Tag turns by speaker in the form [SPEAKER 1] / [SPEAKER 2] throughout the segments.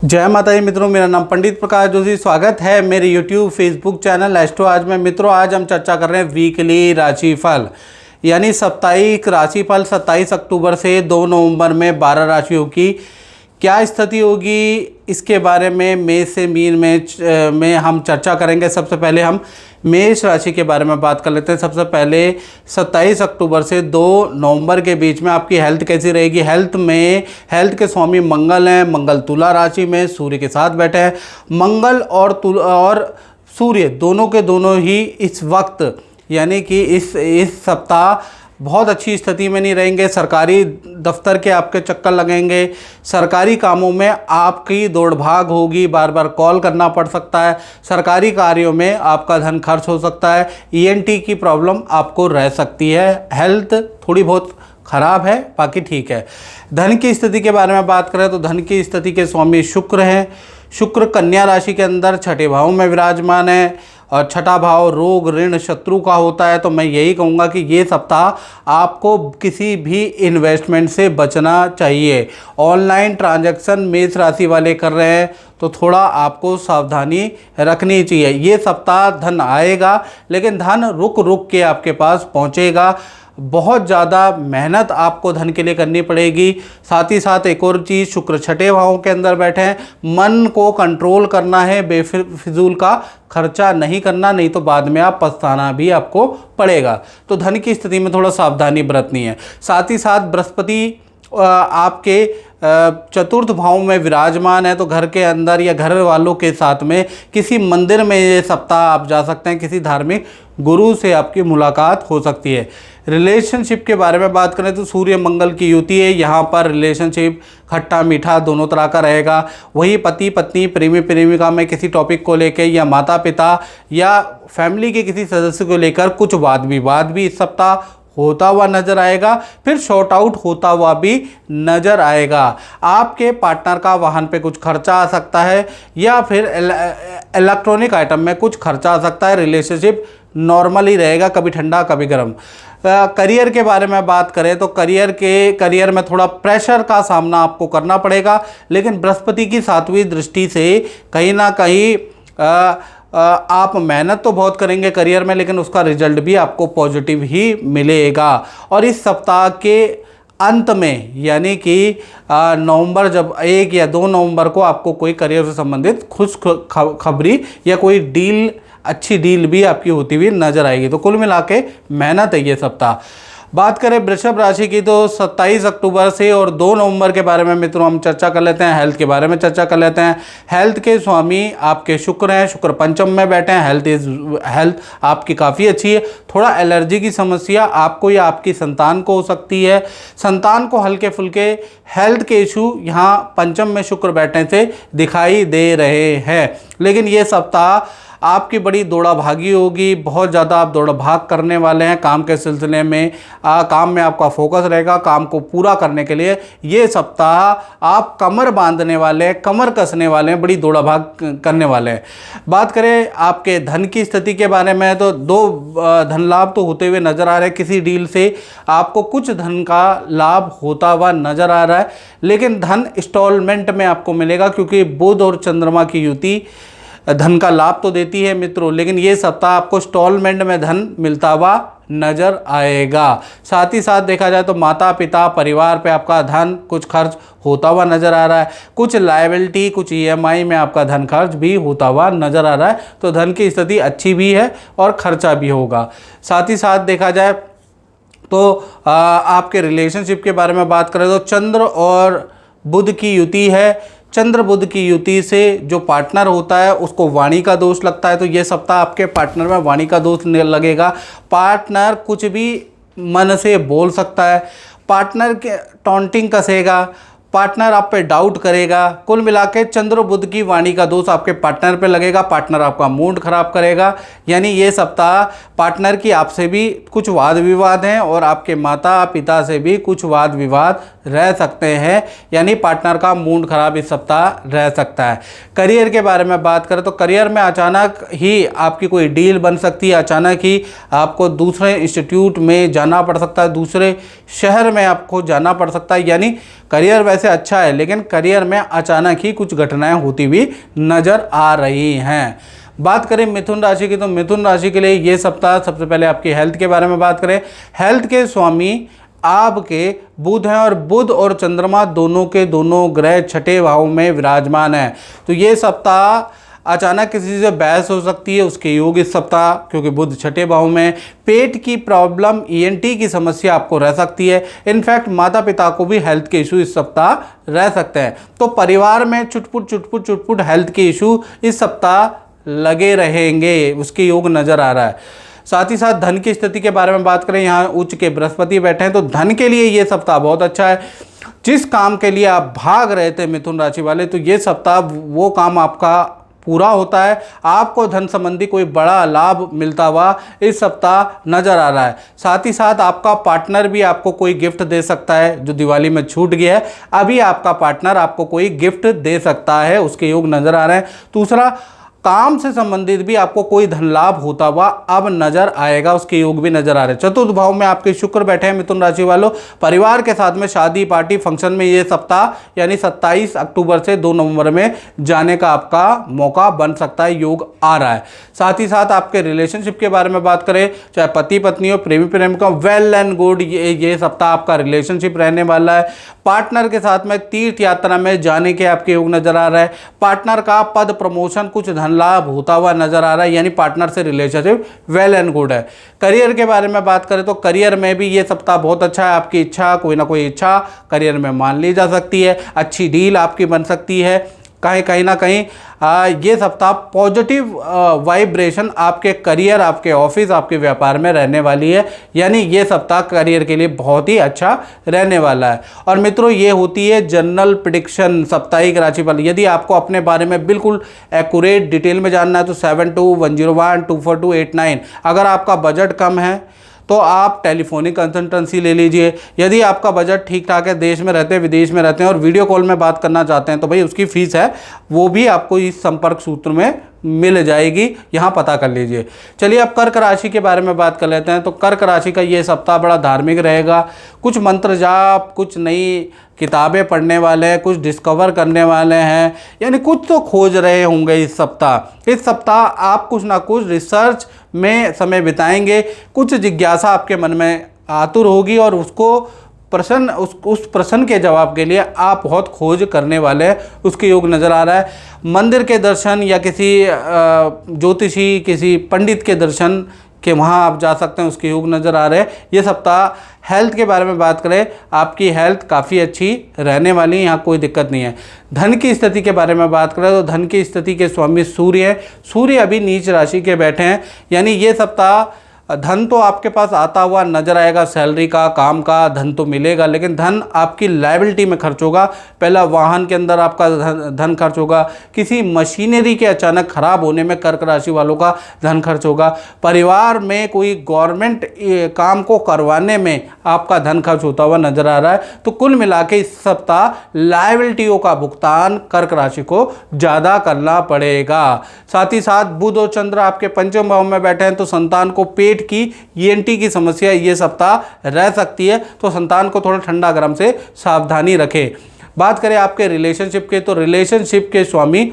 [SPEAKER 1] जय माता दी मित्रों, मेरा नाम पंडित प्रकाश जोशी। स्वागत है मेरे यूट्यूब फेसबुक चैनल एस्ट्रो आज में। मित्रों, आज हम चर्चा कर रहे हैं वीकली राशिफल यानी साप्ताहिक राशिफल 27 अक्टूबर से 2 नवंबर में 12 राशियों की क्या स्थिति होगी, इसके बारे में मेष से मीन में हम चर्चा करेंगे। सबसे पहले हम मेष राशि के बारे में बात कर लेते हैं। सबसे पहले 27 अक्टूबर से 2 नवंबर के बीच में आपकी हेल्थ कैसी रहेगी। हेल्थ के स्वामी मंगल हैं। मंगल तुला राशि में सूर्य के साथ बैठे हैं। मंगल और सूर्य दोनों के दोनों ही इस वक्त यानी कि इस सप्ताह बहुत अच्छी स्थिति में नहीं रहेंगे। सरकारी दफ्तर के आपके चक्कर लगेंगे। सरकारी कामों में आपकी दौड़ भाग होगी, बार बार कॉल करना पड़ सकता है। सरकारी कार्यों में आपका धन खर्च हो सकता है। ईएनटी की प्रॉब्लम आपको रह सकती है। हेल्थ थोड़ी बहुत खराब है, बाकी ठीक है। धन की स्थिति के बारे में बात करें तो धन की स्थिति के स्वामी शुक्र हैं। शुक्र कन्या राशि के अंदर छठे भाव में विराजमान है और छठा भाव रोग ऋण शत्रु का होता है। तो मैं यही कहूँगा कि ये सप्ताह आपको किसी भी इन्वेस्टमेंट से बचना चाहिए। ऑनलाइन ट्रांजैक्शन मेष राशि वाले कर रहे हैं तो थोड़ा आपको सावधानी रखनी चाहिए। ये सप्ताह धन आएगा, लेकिन धन रुक रुक के आपके पास पहुँचेगा। बहुत ज़्यादा मेहनत आपको धन के लिए करनी पड़ेगी। साथ ही साथ एक और चीज़, शुक्र छठे भावों के अंदर बैठे हैं। मन को कंट्रोल करना है, बेफिजूल का खर्चा नहीं करना, नहीं तो बाद में आप पछताना भी आपको पड़ेगा। तो धन की स्थिति में थोड़ा सावधानी बरतनी है। साथ ही साथ बृहस्पति आपके चतुर्थ भाव में विराजमान है, तो घर के अंदर या घर वालों के साथ में किसी मंदिर में ये सप्ताह आप जा सकते हैं। किसी धार्मिक गुरु से आपकी मुलाकात हो सकती है। रिलेशनशिप के बारे में बात करें तो सूर्य मंगल की युति है। यहाँ पर रिलेशनशिप खट्टा मीठा दोनों तरह का रहेगा। वही पति पत्नी प्रेमी प्रेमिका में किसी टॉपिक को लेकर या माता पिता या फैमिली के किसी सदस्य को लेकर कुछ वाद विवाद भी इस सप्ताह होता हुआ नजर आएगा। फिर शॉर्ट आउट होता हुआ भी नजर आएगा। आपके पार्टनर का वाहन पे कुछ खर्चा आ सकता है या फिर इलेक्ट्रॉनिक आइटम में कुछ खर्चा आ सकता है। रिलेशनशिप नॉर्मल ही रहेगा, कभी ठंडा कभी गर्म। करियर के बारे में बात करें तो करियर में थोड़ा प्रेशर का सामना आपको करना पड़ेगा, लेकिन बृहस्पति की 7वीं दृष्टि से कहीं ना कहीं आप मेहनत तो बहुत करेंगे करियर में, लेकिन उसका रिजल्ट भी आपको पॉजिटिव ही मिलेगा। और इस सप्ताह के अंत में यानी कि नवंबर जब 1 या 2 नवंबर को आपको कोई करियर से संबंधित खुश खबरी या कोई डील, अच्छी डील भी आपकी होती हुई नजर आएगी। तो कुल मिला के मेहनत है ये सप्ताह। बात करें वृषभ राशि की तो 27 अक्टूबर से और 2 नवंबर के बारे में मित्रों हम चर्चा कर लेते हैं। हेल्थ के बारे में चर्चा कर लेते हैं। हेल्थ के स्वामी आपके शुक्र हैं। शुक्र पंचम में बैठे हैं। हेल्थ आपकी काफ़ी अच्छी है। थोड़ा एलर्जी की समस्या आपको या आपकी संतान को हो सकती है। संतान को हल्के फुल्के हेल्थ के इशू यहाँ पंचम में शुक्र बैठने से दिखाई दे रहे हैं। लेकिन ये सप्ताह आपकी बड़ी दौड़ा भागी होगी। बहुत ज़्यादा आप दौड़ा भाग करने वाले हैं काम के सिलसिले में। काम में आपका फोकस रहेगा। काम को पूरा करने के लिए ये सप्ताह आप कमर बांधने वाले हैं, कमर कसने वाले हैं, बड़ी दौड़ा भाग करने वाले हैं। बात करें आपके धन की स्थिति के बारे में तो 2 धन लाभ तो होते हुए नज़र आ रहे हैं। किसी डील से आपको कुछ धन का लाभ होता हुआ नज़र आ रहा है, लेकिन धन इंस्टॉलमेंट में आपको मिलेगा, क्योंकि बुध और चंद्रमा की युति धन का लाभ तो देती है मित्रों, लेकिन ये सप्ताह आपको इंस्टॉलमेंट में धन मिलता हुआ नजर आएगा। साथ ही साथ देखा जाए तो माता पिता परिवार पे आपका धन कुछ खर्च होता हुआ नजर आ रहा है। कुछ लायबिलिटी, कुछ ईएमआई में आपका धन खर्च भी होता हुआ नजर आ रहा है। तो धन की स्थिति अच्छी भी है और खर्चा भी होगा। साथ ही साथ देखा जाए तो आपके रिलेशनशिप के बारे में बात करें तो चंद्र और बुध की युति है। चंद्र बुध की युति से जो पार्टनर होता है उसको वाणी का दोष लगता है। तो ये सप्ताह आपके पार्टनर में वाणी का दोष लगेगा। पार्टनर कुछ भी मन से बोल सकता है। पार्टनर के टॉन्टिंग कसेगा। पार्टनर आप पे डाउट करेगा। कुल मिला के चंद्र बुध की वाणी का दोष आपके पार्टनर पे लगेगा। पार्टनर आपका मूड खराब करेगा। यानी ये सप्ताह पार्टनर की आपसे भी कुछ वाद विवाद हैं और आपके माता पिता से भी कुछ वाद विवाद रह सकते हैं। यानी पार्टनर का मूड खराब इस सप्ताह रह सकता है। करियर के बारे में बात करें तो करियर में अचानक ही आपकी कोई डील बन सकती है। अचानक ही आपको दूसरे इंस्टीट्यूट में जाना पड़ सकता है, दूसरे शहर में आपको जाना पड़ सकता है। यानी करियर वैसे अच्छा है, लेकिन करियर में अचानक ही कुछ घटनाएं होती हुई नजर आ रही हैं। बात करें मिथुन राशि की, तो मिथुन राशि के लिए ये सप्ताह, सबसे पहले आपकी हेल्थ के बारे में बात करें। हेल्थ के स्वामी आपके बुध हैं और बुध और चंद्रमा दोनों के दोनों ग्रह छठे भाव में विराजमान हैं। तो ये सप्ताह अचानक किसी से बहस हो सकती है, उसके योग इस सप्ताह, क्योंकि बुध छठे भाव में। पेट की प्रॉब्लम, ईएनटी की समस्या आपको रह सकती है। इनफैक्ट माता पिता को भी हेल्थ के इशू इस सप्ताह रह सकते हैं। तो परिवार में चुटपुट हेल्थ के इशू इस सप्ताह लगे रहेंगे, उसके योग नजर आ रहा है। साथ ही साथ धन की स्थिति के बारे में बात करें, यहाँ उच्च के बृहस्पति बैठे हैं, तो धन के लिए ये सप्ताह बहुत अच्छा है। जिस काम के लिए आप भाग रहे थे मिथुन राशि वाले, तो ये सप्ताह वो काम आपका पूरा होता है। आपको धन संबंधी कोई बड़ा लाभ मिलता हुआ इस सप्ताह नजर आ रहा है। साथ ही साथ आपका पार्टनर भी आपको कोई गिफ्ट दे सकता है, जो दिवाली में छूट गया है, अभी आपका पार्टनर आपको कोई गिफ्ट दे सकता है, उसके योग नजर आ रहे हैं। दूसरा, काम से संबंधित भी आपको कोई धन लाभ होता हुआ अब नजर आएगा, उसके योग भी नजर आ रहे हैं। चतुर्थ भाव में आपके शुक्र बैठे हैं मिथुन राशि वालों। परिवार के साथ में शादी पार्टी फंक्शन में ये सप्ताह यानी 27 अक्टूबर से 2 नवंबर में जाने का आपका मौका बन सकता है, योग आ रहा है। साथ ही साथ आपके रिलेशनशिप के बारे में बात करें, चाहे पति पत्नी हो, प्रेमी प्रेमिका, वेल एंड गुड, ये सप्ताह आपका रिलेशनशिप रहने वाला है। पार्टनर के साथ में तीर्थ यात्रा में जाने के आपके योग नजर आ रहा है। पार्टनर का पद प्रमोशन, कुछ धन लाभ होता हुआ नजर आ रहा है, यानी पार्टनर से रिलेशनशिप वेल एंड गुड है। करियर के बारे में बात करें तो करियर में भी ये सप्ताह बहुत अच्छा है। आपकी इच्छा, कोई ना कोई इच्छा करियर में मान ली जा सकती है। अच्छी डील आपकी बन सकती है। कहीं ना कहीं ये सप्ताह पॉजिटिव वाइब्रेशन आपके करियर, आपके ऑफिस, आपके व्यापार में रहने वाली है, यानी ये सप्ताह करियर के लिए बहुत ही अच्छा रहने वाला है। और मित्रों, ये होती है जनरल प्रेडिक्शन, साप्ताहिक राशिफल। यदि आपको अपने बारे में बिल्कुल एक्यूरेट डिटेल में जानना है तो 7210124289, अगर आपका बजट कम है तो आप टेलीफोनिक कंसल्टेंसी ले लीजिए। यदि आपका बजट ठीक ठाक है, देश में रहते हैं, विदेश में रहते हैं और वीडियो कॉल में बात करना चाहते हैं, तो भाई उसकी फ़ीस है, वो भी आपको इस संपर्क सूत्र में मिल जाएगी, यहाँ पता कर लीजिए। चलिए अब कर्क राशि के बारे में बात कर लेते हैं। तो कर्क राशि का ये सप्ताह बड़ा धार्मिक रहेगा। कुछ मंत्र जाप, कुछ नई किताबें पढ़ने वाले हैं, कुछ डिस्कवर करने वाले हैं, यानी कुछ तो खोज रहे होंगे इस सप्ताह। इस सप्ताह आप कुछ ना कुछ रिसर्च में समय बिताएंगे। कुछ जिज्ञासा आपके मन में आतुर होगी और उसको उस प्रश्न के जवाब के लिए आप बहुत खोज करने वाले हैं, उसके योग नज़र आ रहा है। मंदिर के दर्शन या किसी ज्योतिषी, किसी पंडित के दर्शन के वहाँ आप जा सकते हैं, उसके योग नज़र आ रहे हैं। ये सप्ताह हेल्थ के बारे में बात करें, आपकी हेल्थ काफ़ी अच्छी रहने वाली है, यहाँ कोई दिक्कत नहीं है। धन की स्थिति के बारे में बात करें तो धन की स्थिति के स्वामी सूर्य हैं। सूर्य अभी नीच राशि के बैठे हैं, यानी ये सप्ताह धन तो आपके पास आता हुआ नजर आएगा, सैलरी का, काम का धन तो मिलेगा, लेकिन धन आपकी लायबिलिटी में खर्च होगा। पहला वाहन के अंदर आपका धन खर्च होगा। किसी मशीनरी के अचानक खराब होने में कर्क राशि वालों का धन खर्च होगा। परिवार में कोई गवर्नमेंट काम को करवाने में आपका धन खर्च होता हुआ नजर आ रहा है। तो कुल मिला के इस सप्ताह लायबिलिटियों का भुगतान कर्क राशि को ज़्यादा करना पड़ेगा। साथ ही साथ बुध और चंद्र आपके पंचम भाव में बैठे हैं, तो संतान को पेट की, ईएनटी की समस्या ये सप्ताह रह सकती है, तो संतान को थोड़ा ठंडा गर्म से सावधानी रखें। बात करें आपके रिलेशनशिप के, तो रिलेशनशिप के स्वामी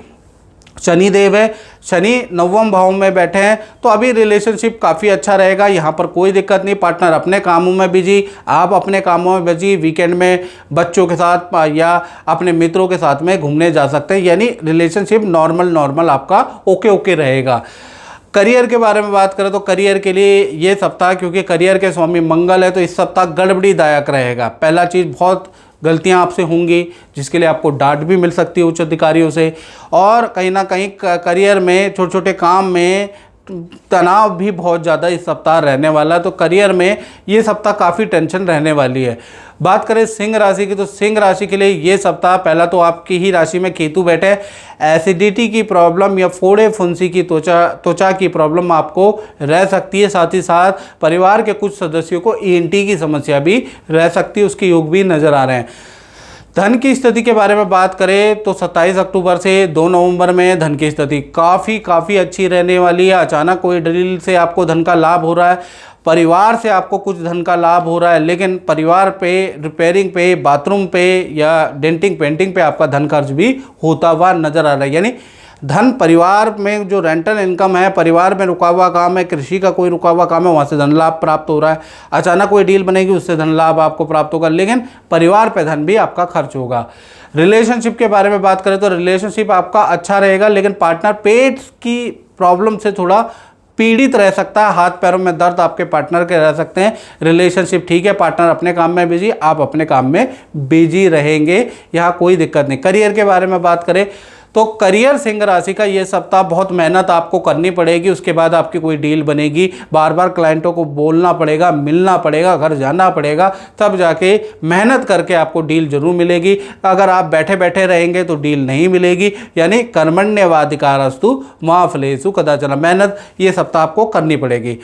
[SPEAKER 1] शनि देव है। शनि नवम भाव में बैठे हैं, तो अभी रिलेशनशिप काफ़ी अच्छा रहेगा, यहाँ पर कोई दिक्कत नहीं। पार्टनर अपने कामों में बिजी, आप अपने कामों में बिजी। वीकेंड में बच्चों के साथ या अपने मित्रों के साथ में घूमने जा सकते हैं, यानी रिलेशनशिप नॉर्मल आपका ओके रहेगा। करियर के बारे में बात करें तो करियर के लिए ये सप्ताह, क्योंकि करियर के स्वामी मंगल है, तो इस सप्ताह गड़बड़ीदायक रहेगा। पहला चीज़, बहुत गलतियां आपसे होंगी, जिसके लिए आपको डांट भी मिल सकती है उच्च अधिकारियों से। और कहीं ना कहीं करियर में छोटे छोटे काम में तनाव भी बहुत ज़्यादा इस सप्ताह रहने वाला है, तो करियर में ये सप्ताह काफ़ी टेंशन रहने वाली है। बात करें सिंह राशि की, तो सिंह राशि के लिए ये सप्ताह, पहला तो आपकी ही राशि में केतु बैठे, एसिडिटी की प्रॉब्लम या फोड़े फुंसी की त्वचा की प्रॉब्लम आपको रह सकती है। साथ ही साथ परिवार के कुछ सदस्यों को ईएनटी की समस्या भी रह सकती है, उसके योग भी नज़र आ रहे हैं। धन की स्थिति के बारे में बात करें तो 27 अक्टूबर से 2 नवंबर में धन की स्थिति काफ़ी अच्छी रहने वाली है। अचानक कोई डील से आपको धन का लाभ हो रहा है, परिवार से आपको कुछ धन का लाभ हो रहा है, लेकिन परिवार पे, रिपेयरिंग पे, बाथरूम पे या डेंटिंग पेंटिंग पे आपका धन खर्च भी होता हुआ नजर आ रहा है। यानी धन परिवार में जो रेंटल इनकम है, परिवार में रुका हुआ काम है, कृषि का कोई रुका हुआ काम है, वहाँ से धन लाभ प्राप्त हो रहा है। अचानक कोई डील बनेगी, उससे धन लाभ आपको प्राप्त होगा, लेकिन परिवार पे धन भी आपका खर्च होगा। रिलेशनशिप के बारे में बात करें तो रिलेशनशिप आपका अच्छा रहेगा, लेकिन पार्टनर पेट की प्रॉब्लम से थोड़ा पीड़ित रह सकता है। हाथ पैरों में दर्द आपके पार्टनर के रह सकते हैं। रिलेशनशिप ठीक है, पार्टनर अपने काम में बिजी, आप अपने काम में बिजी रहेंगे, यहाँ कोई दिक्कत नहीं। करियर के बारे में बात करें तो करियर सिंह राशि का ये सप्ताह बहुत मेहनत आपको करनी पड़ेगी, उसके बाद आपकी कोई डील बनेगी। बार बार क्लाइंटों को बोलना पड़ेगा, मिलना पड़ेगा, घर जाना पड़ेगा, तब जाके मेहनत करके आपको डील जरूर मिलेगी। अगर आप बैठे बैठे रहेंगे तो डील नहीं मिलेगी। यानी कर्मण्येवाधिकारस्तु मा फलेषु कदाचन, मेहनत ये सप्ताह आपको करनी पड़ेगी।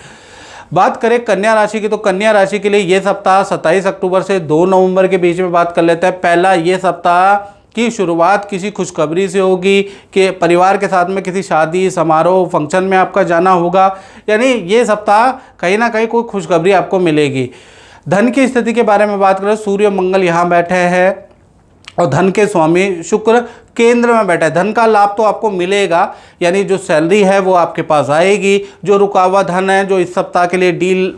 [SPEAKER 1] बात करें कन्या राशि की तो कन्या राशि के लिए ये सप्ताह 27 अक्टूबर से 2 नवंबर के बीच में बात कर लेते हैं। पहला, ये सप्ताह की शुरुआत किसी खुशखबरी से होगी कि परिवार के साथ में किसी शादी समारोह फंक्शन में आपका जाना होगा। यानी ये सप्ताह कहीं ना कहीं कोई खुशखबरी आपको मिलेगी। धन की स्थिति के बारे में बात करें, सूर्य मंगल यहाँ बैठे हैं और धन के स्वामी शुक्र केंद्र में बैठा है। धन का लाभ तो आपको मिलेगा, यानी जो सैलरी है वो आपके पास आएगी। जो रुका हुआ धन है, जो इस सप्ताह के लिए डील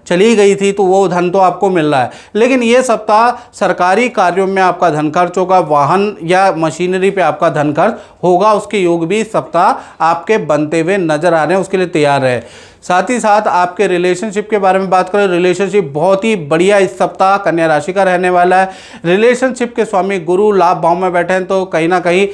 [SPEAKER 1] चली गई थी, तो वो धन तो आपको मिल रहा है। लेकिन ये सप्ताह सरकारी कार्यों में आपका धन खर्च होगा, वाहन या मशीनरी पे आपका धन खर्च होगा। उसके योग भी इस सप्ताह आपके बनते हुए नजर आ रहे हैं, उसके लिए तैयार है। साथ ही साथ आपके रिलेशनशिप के बारे में बात करें, रिलेशनशिप बहुत ही बढ़िया इस सप्ताह कन्या राशि का रहने वाला है। रिलेशनशिप के स्वामी गुरु लाभ भाव में बैठे हैं, तो कहीं ना कहीं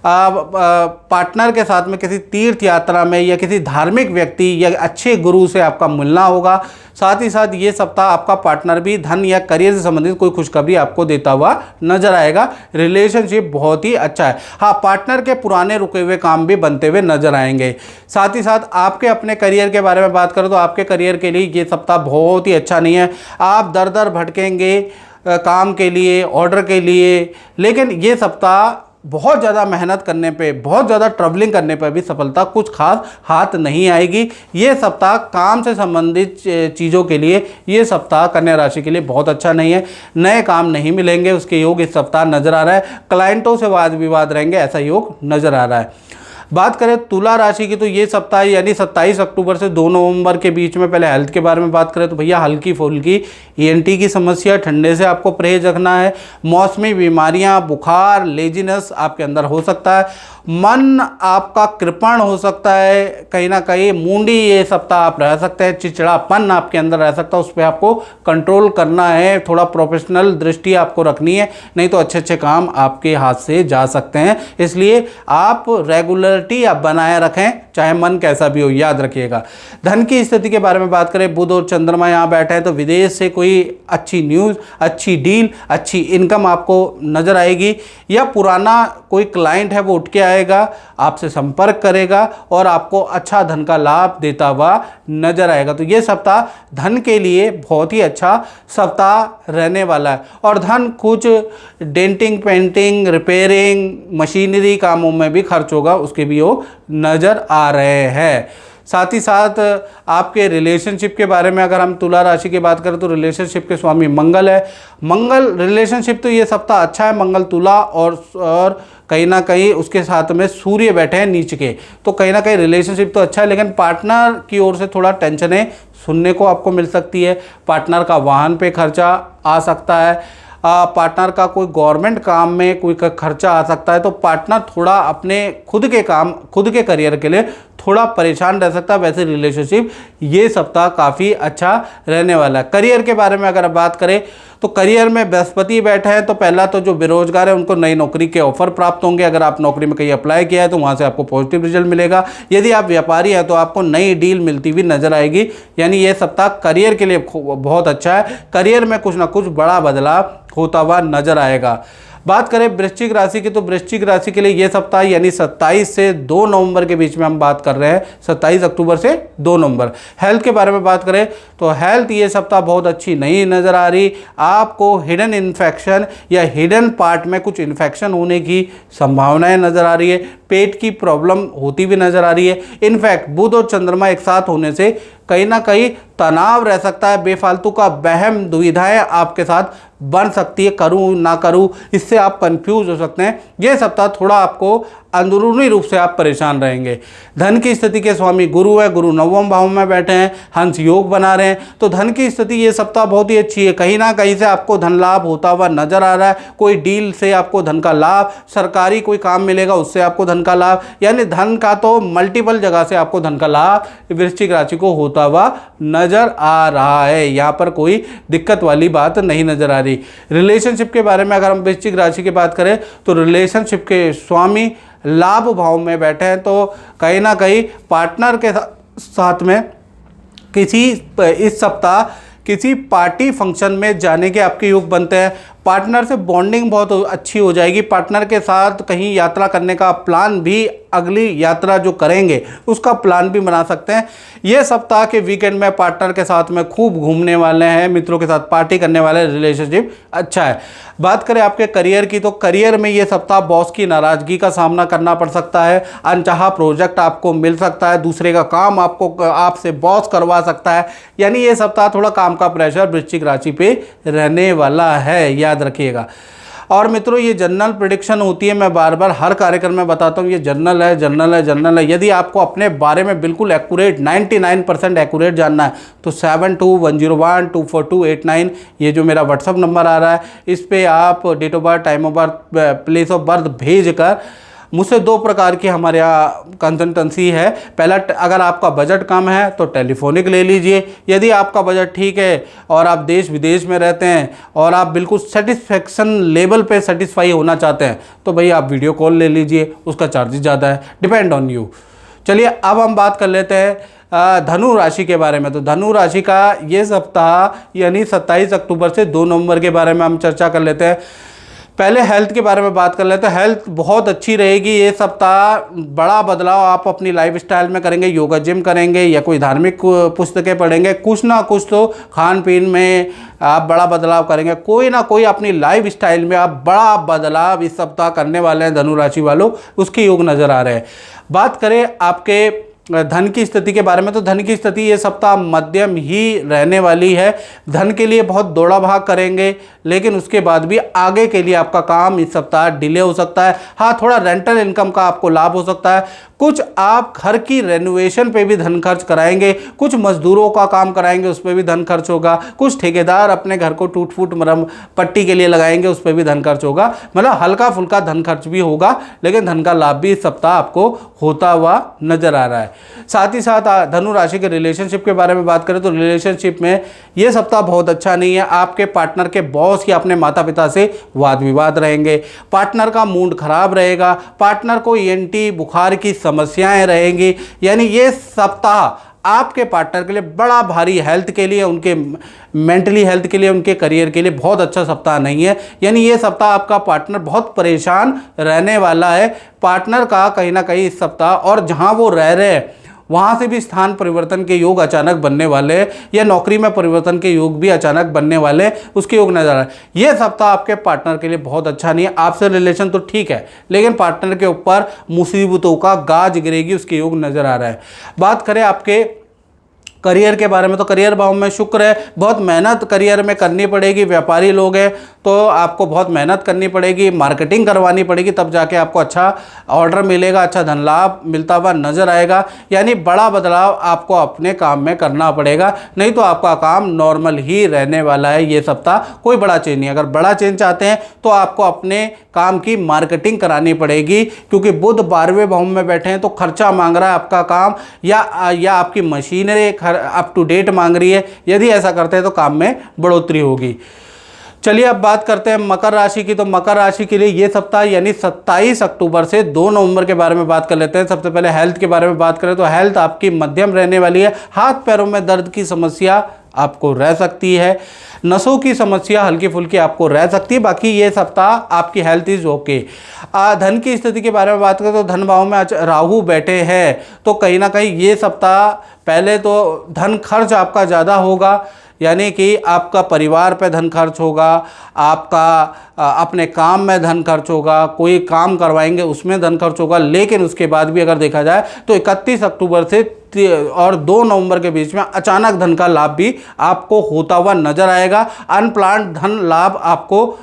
[SPEAKER 1] पार्टनर के साथ में किसी तीर्थ यात्रा में या किसी धार्मिक व्यक्ति या अच्छे गुरु से आपका मिलना होगा। साथ ही साथ ये सप्ताह आपका पार्टनर भी धन या करियर से संबंधित कोई खुशखबरी आपको देता हुआ नजर आएगा। रिलेशनशिप बहुत ही अच्छा है। हाँ, पार्टनर के पुराने रुके हुए काम भी बनते हुए नजर आएंगे। साथ ही साथ आपके अपने करियर के बारे में बात करें तो आपके करियर के लिए ये सप्ताह बहुत ही अच्छा नहीं है। आप दर दर भटकेंगे काम के लिए, ऑर्डर के लिए, लेकिन ये सप्ताह बहुत ज़्यादा मेहनत करने पे, बहुत ज़्यादा ट्रैवलिंग करने पर भी सफलता कुछ खास हाथ नहीं आएगी। ये सप्ताह काम से संबंधित चीज़ों के लिए ये सप्ताह कन्या राशि के लिए बहुत अच्छा नहीं है। नए काम नहीं मिलेंगे, उसके योग इस सप्ताह नजर आ रहा है। क्लाइंटों से वाद विवाद रहेंगे, ऐसा योग नजर आ रहा है। बात करें तुला राशि की तो ये सप्ताह यानी 27 अक्टूबर से 2 नवंबर के बीच में, पहले हेल्थ के बारे में बात करें तो भैया हल्की फुल्की ENT की समस्या, ठंडे से आपको परहेज रखना है। मौसमी बीमारियां, बुखार, लेजीनेस आपके अंदर हो सकता है। मन आपका कृपण हो सकता है, कहीं ना कहीं मूंडी ये सप्ताह आप रह सकते हैं। चिड़चिड़ापन आपके अंदर रह सकता है, उस पर आपको कंट्रोल करना है। थोड़ा प्रोफेशनल दृष्टि आपको रखनी है, नहीं तो अच्छे अच्छे काम आपके हाथ से जा सकते हैं। इसलिए आप रेगुलरिटी आप बनाए रखें, चाहे मन कैसा भी हो, याद रखिएगा। धन की स्थिति के बारे में बात करें, बुध और चंद्रमा यहाँ बैठे हैं, तो विदेश से कोई अच्छी न्यूज़, अच्छी डील, अच्छी इनकम आपको नजर आएगी। या पुराना कोई क्लाइंट है वो उठ के आएगा, आपसे संपर्क करेगा और आपको अच्छा धन का लाभ देता हुआ नजर आएगा। तो ये सप्ताह धन के लिए बहुत ही अच्छा सप्ताह रहने वाला है। और धन कुछ डेंटिंग, पेंटिंग, रिपेयरिंग, मशीनरी कामों में भी खर्च होगा, उसके भी वो नजर आ रहे हैं। साथ ही साथ आपके रिलेशनशिप के बारे में अगर हम तुला राशि की बात करें तो रिलेशनशिप के स्वामी मंगल है। मंगल रिलेशनशिप तो ये सप्ताह अच्छा है, मंगल तुला और कहीं ना कहीं उसके साथ में सूर्य बैठे हैं नीच के, तो कहीं ना कहीं रिलेशनशिप तो अच्छा है, लेकिन पार्टनर की ओर से थोड़ा टेंशनें सुनने को आपको मिल सकती है। पार्टनर का वाहन पे खर्चा आ सकता है, पार्टनर का कोई गवर्नमेंट काम में कोई खर्चा आ सकता है। तो पार्टनर थोड़ा अपने खुद के काम, खुद के करियर के लिए थोड़ा परेशान रह सकता है। वैसे रिलेशनशिप ये सप्ताह काफ़ी अच्छा रहने वाला है। करियर के बारे में अगर बात करें तो करियर में बृहस्पति बैठे हैं, तो पहला तो जो बेरोजगार है उनको नई नौकरी के ऑफर प्राप्त होंगे। अगर आप नौकरी में कहीं अप्लाई किया है तो वहाँ से आपको पॉजिटिव रिजल्ट मिलेगा। यदि आप व्यापारी हैं तो आपको नई डील मिलती हुई नजर आएगी। यानी ये सप्ताह करियर के लिए बहुत अच्छा है। करियर में कुछ ना कुछ बड़ा बदलाव होता हुआ नजर आएगा। बात करें वृश्चिक राशि की, तो वृश्चिक राशि के लिए ये सप्ताह यानी 27 से 2 नवंबर के बीच में हम बात कर रहे हैं, 27 अक्टूबर से 2 नवंबर। हेल्थ के बारे में बात करें तो हेल्थ ये सप्ताह बहुत अच्छी नहीं नज़र आ रही। आपको हिडन इन्फेक्शन या हिडन पार्ट में कुछ इन्फेक्शन होने की संभावनाएं नज़र आ रही है। पेट की प्रॉब्लम होती भी नज़र आ रही है। इनफैक्ट बुध और चंद्रमा एक साथ होने से कहीं ना कहीं तनाव रह सकता है, बेफालतू का वहम दुविधाएं आपके साथ बन सकती है, करूं ना करूं, इससे आप कंफ्यूज हो सकते हैं। यह सप्ताह थोड़ा आपको अंदरूनी रूप से आप परेशान रहेंगे। धन की स्थिति के स्वामी गुरु है, गुरु नवम भाव में बैठे हैं, हंस योग बना रहे हैं, तो धन की स्थिति ये सप्ताह बहुत ही अच्छी है। कहीं ना कहीं से आपको धन लाभ होता हुआ नजर आ रहा है। कोई डील से आपको धन का लाभ, सरकारी कोई काम मिलेगा उससे आपको धन का लाभ, यानी धन का तो मल्टीपल जगह से आपको धन का लाभ वृश्चिक राशि को होता हुआ नजर आ रहा है। यहाँ पर कोई दिक्कत वाली बात नहीं नजर आ रही। रिलेशनशिप के बारे में अगर हम वृश्चिक राशि की बात करें तो रिलेशनशिप के स्वामी लाभ भाव में बैठे हैं, तो कहीं ना कहीं पार्टनर के साथ में इस सप्ताह किसी पार्टी फंक्शन में जाने के आपके योग बनते हैं। पार्टनर से बॉन्डिंग बहुत अच्छी हो जाएगी। पार्टनर के साथ कहीं यात्रा करने का प्लान भी, अगली यात्रा जो करेंगे उसका प्लान भी बना सकते हैं। ये सप्ताह के वीकेंड में पार्टनर के साथ में खूब घूमने वाले हैं, मित्रों के साथ पार्टी करने वाले, रिलेशनशिप अच्छा है। बात करें आपके करियर की, तो करियर में ये सप्ताह बॉस की नाराज़गी का सामना करना पड़ सकता है। अनचाहा प्रोजेक्ट आपको मिल सकता है, दूसरे का काम आपसे बॉस करवा सकता है। यानी ये सप्ताह थोड़ा काम का प्रेशर वृश्चिक राशि पे रहने वाला है, याद रखिएगा। और मित्रों ये जनरल प्रेडिक्शन होती है, मैं बार बार हर कार्यक्रम में बताता हूँ, ये जनरल है। यदि आपको अपने बारे में बिल्कुल एक्यूरेट 99% एक्यूरेट जानना है तो 7210124289 ये जो मेरा व्हाट्सअप नंबर आ रहा है, इस पर आप date of birth, time of birth, place of birth भेज कर मुझसे 2 प्रकार की हमारे यहाँ कंसल्टेंसी है। पहला, अगर आपका बजट कम है तो टेलीफोनिक ले लीजिए। यदि आपका बजट ठीक है और आप देश विदेश में रहते हैं और आप बिल्कुल सेटिस्फेक्शन लेवल पे सेटिस्फाई होना चाहते हैं तो भाई आप वीडियो कॉल ले लीजिए, उसका चार्जेस ज़्यादा है, डिपेंड ऑन यू। चलिए अब हम बात कर लेते हैं धनु राशि के बारे में। तो धनु राशि का ये सप्ताह यानी 27 अक्टूबर से 2 नवंबर के बारे में हम चर्चा कर लेते हैं। पहले हेल्थ के बारे में बात कर लेते हैं। हेल्थ बहुत अच्छी रहेगी ये सप्ताह। बड़ा बदलाव आप अपनी लाइफस्टाइल में करेंगे, योगा जिम करेंगे या कोई धार्मिक पुस्तकें पढ़ेंगे, कुछ ना कुछ तो खान पीन में आप बड़ा बदलाव करेंगे। कोई ना कोई अपनी लाइफस्टाइल में आप बड़ा बदलाव इस सप्ताह करने वाले हैं धनु राशि वालों, उसके योग नज़र आ रहे हैं। बात करें आपके धन की स्थिति के बारे में, तो धन की स्थिति ये सप्ताह मध्यम ही रहने वाली है। धन के लिए बहुत दौड़ा भाग करेंगे, लेकिन उसके बाद भी आगे के लिए आपका काम इस सप्ताह डिले हो सकता है। हाँ, थोड़ा रेंटल इनकम का आपको लाभ हो सकता है। कुछ आप घर की रेनोवेशन पे भी धन खर्च कराएंगे, कुछ मजदूरों का काम कराएंगे, उस पर भी धन खर्च होगा। कुछ ठेकेदार अपने घर को टूट फूट मरम पट्टी के लिए लगाएंगे, उस पर भी धन खर्च होगा। मतलब हल्का फुल्का धन खर्च भी होगा, लेकिन धन का लाभ भी इस सप्ताह आपको होता हुआ नजर आ रहा है। साथ ही साथ धनु राशि के रिलेशनशिप के बारे में बात करें तो रिलेशनशिप में ये सप्ताह बहुत अच्छा नहीं है। आपके पार्टनर के बॉस या अपने माता पिता से वाद विवाद रहेंगे, पार्टनर का मूड खराब रहेगा, पार्टनर को ENT बुखार की समस्याएं रहेंगी। यानी ये सप्ताह आपके पार्टनर के लिए बड़ा भारी, हेल्थ के लिए, उनके मेंटली हेल्थ के लिए, उनके करियर के लिए बहुत अच्छा सप्ताह नहीं है। यानी ये सप्ताह आपका पार्टनर बहुत परेशान रहने वाला है। पार्टनर का कहीं ना कहीं इस सप्ताह, और जहां वो रह रहे हैं वहाँ से भी स्थान परिवर्तन के योग अचानक बनने वाले हैं, या नौकरी में परिवर्तन के योग भी अचानक बनने वाले, उसके योग नजर आ रहा है। ये सप्ताह आपके पार्टनर के लिए बहुत अच्छा नहीं है। आपसे रिलेशन तो ठीक है, लेकिन पार्टनर के ऊपर मुसीबतों का गाज गिरेगी, उसके योग नजर आ रहा है। बात करें आपके करियर के बारे में, तो करियर भाव में शुक्र है। बहुत मेहनत करियर में करनी पड़ेगी। व्यापारी लोग हैं तो आपको बहुत मेहनत करनी पड़ेगी, मार्केटिंग करवानी पड़ेगी, तब जाके आपको अच्छा ऑर्डर मिलेगा, अच्छा धन लाभ मिलता हुआ नजर आएगा। यानी बड़ा बदलाव आपको अपने काम में करना पड़ेगा, नहीं तो आपका काम नॉर्मल ही रहने वाला है ये सप्ताह। कोई बड़ा चेंज नहीं। अगर बड़ा चेंज चाहते हैं तो आपको अपने काम की मार्केटिंग करानी पड़ेगी, क्योंकि बुध 12वें भाव में बैठे हैं तो खर्चा मांग रहा है आपका काम, या आपकी मशीनरी अप टू डेट मांग रही है। यदि ऐसा करते हैं तो काम में बढ़ोतरी होगी। चलिए अब बात करते हैं मकर राशि की। तो मकर राशि के लिए ये सप्ताह यानी 27 अक्टूबर से 2 नवंबर के बारे में बात कर लेते हैं। सबसे पहले हेल्थ के बारे में बात करें तो हेल्थ आपकी मध्यम रहने वाली है। हाथ पैरों में दर्द की समस्या आपको रह सकती है। नसों की समस्या हल्की फुल्की आपको रह सकती है, बाकी ये सप्ताह आपकी हेल्थ इज ओके। धन की स्थिति के बारे में बात करें तो धन भाव में आज राहु बैठे हैं, तो कहीं ना कहीं ये सप्ताह पहले तो धन खर्च आपका ज़्यादा होगा, यानी कि आपका परिवार पे धन खर्च होगा, आपका अपने काम में धन खर्च होगा, कोई काम करवाएंगे उसमें धन खर्च होगा। लेकिन उसके बाद भी अगर देखा जाए तो 31 अक्टूबर से और 2 नवंबर के बीच में अचानक धन का लाभ भी आपको होता हुआ नजर आएगा। अनप्लान्ड धन लाभ आपको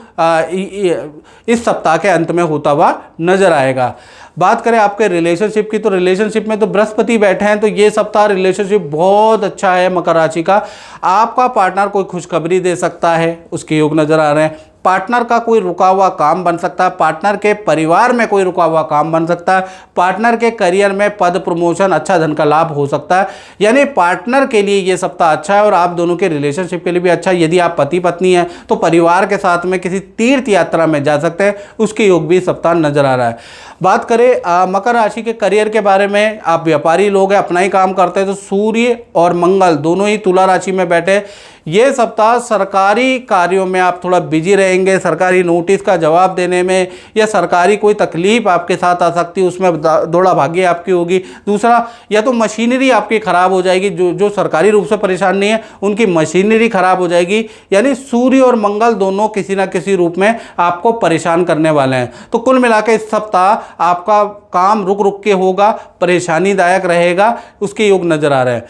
[SPEAKER 1] इस सप्ताह के अंत में होता हुआ नजर आएगा। बात करें आपके रिलेशनशिप की, तो रिलेशनशिप में तो बृहस्पति बैठे हैं, तो ये सप्ताह रिलेशनशिप बहुत अच्छा है मकर राशि का। आपका पार्टनर कोई खुशखबरी दे सकता है, उसके योग नजर आ रहे हैं। पार्टनर का कोई रुका हुआ काम बन सकता है, पार्टनर के परिवार में कोई रुका हुआ काम बन सकता है, पार्टनर के करियर में पद प्रमोशन, अच्छा धन का लाभ हो सकता है। यानी पार्टनर के लिए ये सप्ताह अच्छा है और आप दोनों के रिलेशनशिप के लिए भी अच्छा है। यदि आप पति पत्नी हैं तो परिवार के साथ में किसी तीर्थ यात्रा में जा सकते हैं, उसके योग भी सप्ताह नजर आ रहा है। बात करें मकर राशि के करियर के बारे में, आप व्यापारी लोग हैं, अपना ही काम करते हैं, तो सूर्य और मंगल दोनों ही तुला राशि में बैठे। ये सप्ताह सरकारी कार्यों में आप थोड़ा बिजी रहेंगे, सरकारी नोटिस का जवाब देने में या सरकारी कोई तकलीफ आपके साथ आ सकती है, उसमें दौड़ा भागी आपकी होगी। दूसरा, या तो मशीनरी आपकी ख़राब हो जाएगी, जो सरकारी रूप से परेशान नहीं है उनकी मशीनरी ख़राब हो जाएगी। यानी सूर्य और मंगल दोनों किसी ना किसी रूप में आपको परेशान करने वाले हैं। तो कुल मिलाकर इस सप्ताह आपका काम रुक रुक के होगा, परेशानीदायक रहेगा, उसके योग नज़र आ रहे हैं।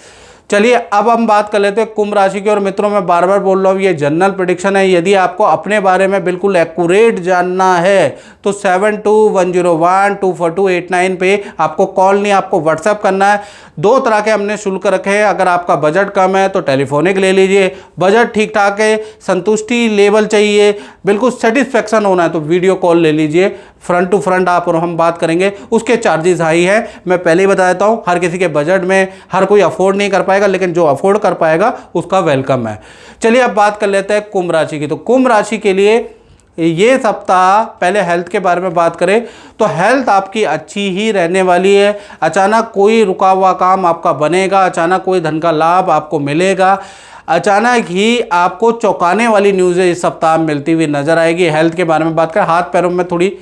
[SPEAKER 1] चलिए अब हम बात कर लेते हैं कुंभ राशि की। और मित्रों, मैं बार बार बोल रहा हूँ, ये जनरल प्रेडिक्शन है। यदि आपको अपने बारे में बिल्कुल एक्यूरेट जानना है तो 7210124289 पे आपको कॉल नहीं, आपको व्हाट्सएप करना है। 2 तरह के हमने शुल्क रखे हैं। अगर आपका बजट कम है तो टेलीफोनिक ले लीजिए, बजट ठीक ठाक है, संतुष्टि लेवल चाहिए, बिल्कुल सेटिस्फेक्शन होना है तो वीडियो कॉल ले लीजिए, फ्रंट टू फ्रंट आप और हम बात करेंगे। उसके चार्जेस हाई है, मैं पहले ही बता देता हूँ। हर किसी के बजट में हर कोई अफोर्ड नहीं कर पाएगा, लेकिन जो अफोर्ड कर पाएगा उसका वेलकम है। चलिए अब बात कर लेते हैं कुंभ राशि की। तो कुंभ राशि के लिए ये सप्ताह, पहले हेल्थ के बारे में बात करें तो हेल्थ आपकी अच्छी ही रहने वाली है। अचानक कोई रुका हुआ काम आपका बनेगा, अचानक कोई धन का लाभ आपको मिलेगा, अचानक ही आपको चौंकाने वाली न्यूज़ें इस सप्ताह मिलती हुई नजर आएगी। हेल्थ के बारे में बात करें, हाथ पैरों में थोड़ी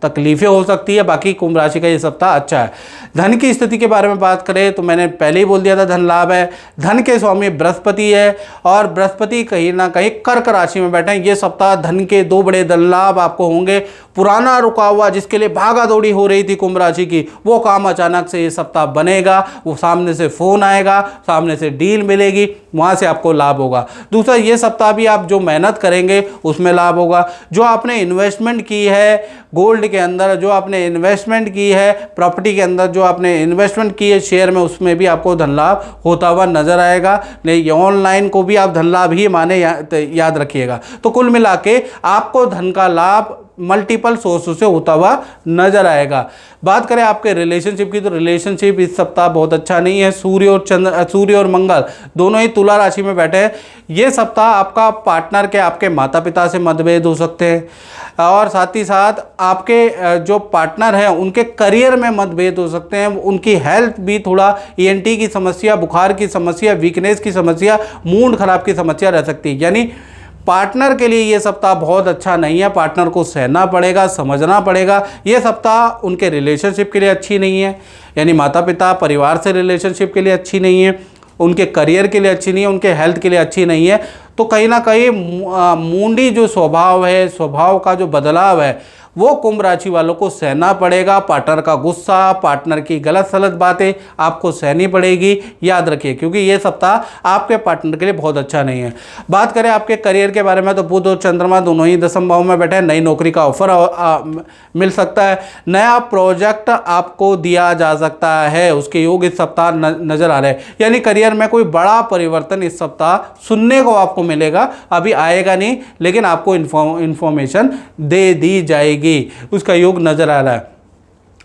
[SPEAKER 1] तकलीफें हो सकती है, बाकी कुंभ राशि का ये सप्ताह अच्छा है। धन की स्थिति के बारे में बात करें तो मैंने पहले ही बोल दिया था, धन लाभ है। धन के स्वामी बृहस्पति है और बृहस्पति कहीं ना कहीं कर्क राशि में बैठे हैं। ये सप्ताह धन के 2 बड़े धन लाभ आपको होंगे। पुराना रुका हुआ जिसके लिए भागा दौड़ी हो रही थी कुंभ राशि की, वो काम अचानक से ये सप्ताह बनेगा। वो सामने से फोन आएगा, सामने से डील मिलेगी, वहाँ से आपको लाभ होगा। दूसरा, ये सप्ताह भी आप जो मेहनत करेंगे उसमें लाभ होगा। जो आपने इन्वेस्टमेंट की है गोल्ड के अंदर, जो आपने इन्वेस्टमेंट की है प्रॉपर्टी के अंदर, जो आपने इन्वेस्टमेंट की है शेयर में, उसमें भी आपको धन लाभ होता हुआ नजर आएगा। नहीं, ऑनलाइन को भी आप धन लाभ ही माने, याद रखिएगा। तो कुल मिला के आपको धन का लाभ मल्टीपल सोर्सों से होता हुआ नजर आएगा। बात करें आपके रिलेशनशिप की, तो रिलेशनशिप इस सप्ताह बहुत अच्छा नहीं है। सूर्य और मंगल दोनों ही तुला राशि में बैठे हैं। ये सप्ताह आपका पार्टनर के, आपके माता पिता से मतभेद हो सकते हैं और साथ ही साथ आपके जो पार्टनर हैं उनके करियर में मतभेद हो सकते हैं। उनकी हेल्थ भी थोड़ा ENT की समस्या, बुखार की समस्या, वीकनेस की समस्या, मूड खराब की समस्या रह सकती है। यानी पार्टनर के लिए ये सप्ताह बहुत अच्छा नहीं है। पार्टनर को सहना पड़ेगा, समझना पड़ेगा। ये सप्ताह उनके रिलेशनशिप के लिए अच्छी नहीं है, यानी माता पिता परिवार से रिलेशनशिप के लिए अच्छी नहीं है, उनके करियर के लिए अच्छी नहीं है, उनके हेल्थ के लिए अच्छी नहीं है। तो कहीं ना कहीं मूंडी जो स्वभाव है, स्वभाव का जो बदलाव है, वो कुंभ राशि वालों को सहना पड़ेगा। पार्टनर का गुस्सा, पार्टनर की गलत सलत बातें आपको सहनी पड़ेगी, याद रखिए, क्योंकि ये सप्ताह आपके पार्टनर के लिए बहुत अच्छा नहीं है। बात करें आपके करियर के बारे में, तो बुध और चंद्रमा दोनों ही 10वें भाव में बैठे हैं। नई नौकरी का ऑफर मिल सकता है, नया प्रोजेक्ट आपको दिया जा सकता है, उसके योग इस सप्ताह नजर आ रहे हैं। यानी करियर में कोई बड़ा परिवर्तन इस सप्ताह सुनने को आपको मिलेगा। अभी आएगा नहीं, लेकिन आपको इंफॉर्मेशन दे दी जाएगी, उसका योग नजर आ रहा है।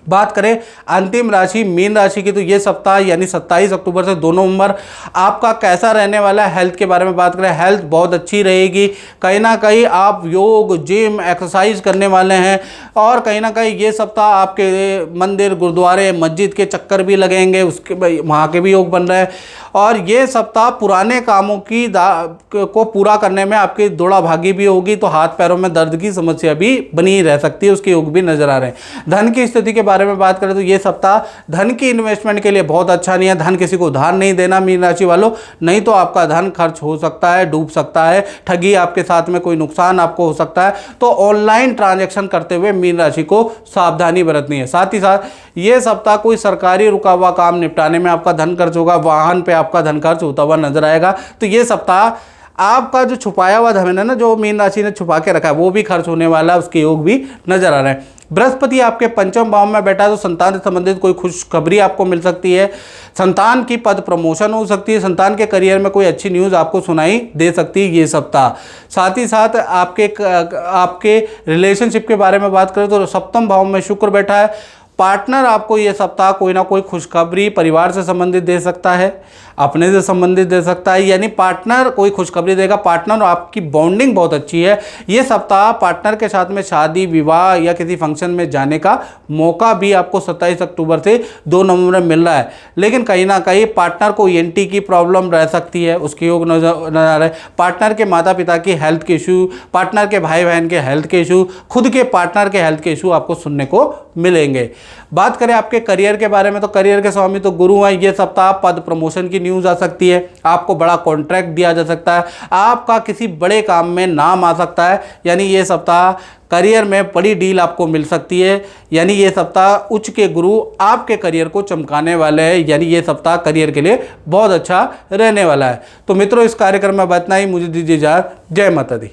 [SPEAKER 1] बात करें अंतिम राशि मीन राशि की, तो ये सप्ताह यानी 27 अक्टूबर से 2 नवंबर आपका कैसा रहने वाला है। हेल्थ के बारे में बात करें, हेल्थ बहुत अच्छी रहेगी। कहीं ना कहीं आप योग, जिम, एक्सरसाइज करने वाले हैं और कहीं ना कहीं ये सप्ताह आपके मंदिर, गुरुद्वारे, मस्जिद के चक्कर भी लगेंगे, उसके वहाँ के भी योग बन रहे हैं। और ये सप्ताह पुराने कामों को पूरा करने में आपकी दौड़ा भागी भी होगी, तो हाथ पैरों में दर्द की समस्या भी बनी रह सकती है, उसके योग भी नजर आ रहे हैं। धन की स्थिति के बारे में बात करें तो ये सप्ताह धन की इन्वेस्टमेंट के लिए बहुत अच्छा नहीं है। धन किसी को उधार नहीं देना मीन राशि वालों, नहीं तो आपका धन खर्च हो सकता है, डूब सकता है, ठगी आपके साथ में, कोई नुकसान आपको हो सकता है। तो ऑनलाइन ट्रांजैक्शन करते हुए मीन राशि को सावधानी बरतनी है। साथ ही साथ ये सप्ताह कोई सरकारी रुका हुआ काम निपटाने में आपका धन खर्च होगा, वाहन पे आपका धन खर्च होता हुआ नजर आएगा। तो ये सप्ताह आपका जो छुपाया हुआ धन है ना, जो मीन राशि ने छुपा के रखा है, वो भी खर्च होने वाला है, उसके योग भी नजर आ रहे हैं। बृहस्पति आपके पंचम भाव में बैठा है, तो संतान से संबंधित कोई खुशखबरी आपको मिल सकती है। संतान की पद प्रमोशन हो सकती है। संतान के करियर में कोई अच्छी न्यूज़ आपको सुनाई दे सकती है ये सप्ताह। साथ ही साथ आपके रिलेशनशिप के बारे में बात करें तो सप्तम भाव में शुक्र बैठा है। पार्टनर आपको ये सप्ताह कोई ना कोई खुशखबरी परिवार से संबंधित दे सकता है, अपने से संबंधित दे सकता है, यानी पार्टनर कोई खुशखबरी देगा। पार्टनर और आपकी बॉन्डिंग बहुत अच्छी है। ये सप्ताह पार्टनर के साथ में शादी, विवाह या किसी फंक्शन में जाने का मौका भी आपको 27 अक्टूबर से 2 नवंबर में मिल रहा है। लेकिन कहीं ना कहीं पार्टनर को ENT की प्रॉब्लम रह सकती है, उसके योग नजर आ रहे हैं। पार्टनर के माता पिता की हेल्थ के इशू, पार्टनर के भाई बहन के हेल्थ के इशू, खुद के पार्टनर के हेल्थ के इशू आपको सुनने को मिलेंगे। बात करें आपके करियर के बारे में तो करियर के स्वामी तो गुरु हैं। ये सप्ताह पद प्रमोशन की न्यूज़ आ सकती है, आपको बड़ा कॉन्ट्रैक्ट दिया जा सकता है, आपका किसी बड़े काम में नाम आ सकता है। यानी ये सप्ताह करियर में बड़ी डील आपको मिल सकती है। यानी ये सप्ताह उच्च के गुरु आपके करियर को चमकाने वाले हैं। यानी ये सप्ताह करियर के लिए बहुत अच्छा रहने वाला है। तो मित्रों, इस कार्यक्रम में इतना ही। मुझे दीजिए इजाज़त। जय माता दी।